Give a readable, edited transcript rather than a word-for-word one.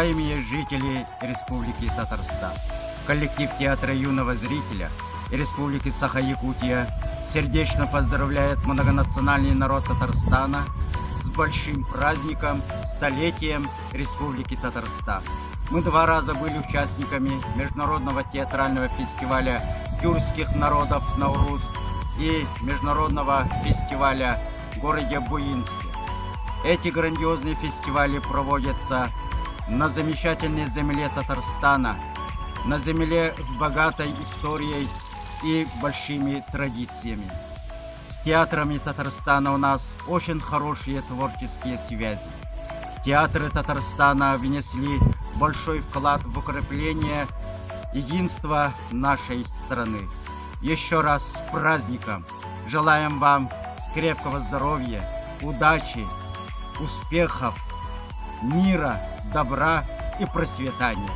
Уважаемые жители Республики Татарстан, коллектив Театра юного зрителя Республики Саха-Якутия сердечно поздравляет многонациональный народ Татарстана с большим праздником, столетием Республики Татарстан. Мы 2 раза были участниками Международного театрального фестиваля тюркских народов «Наурuz» и Международного фестиваля в городе Буинске. Эти грандиозные фестивали проводятся на замечательной земле Татарстана, на земле с богатой историей и большими традициями. С театрами Татарстана у нас очень хорошие творческие связи. Театры Татарстана внесли большой вклад в укрепление единства нашей страны. Еще раз с праздником! Желаем вам крепкого здоровья, удачи, успехов, мира, добра и процветания.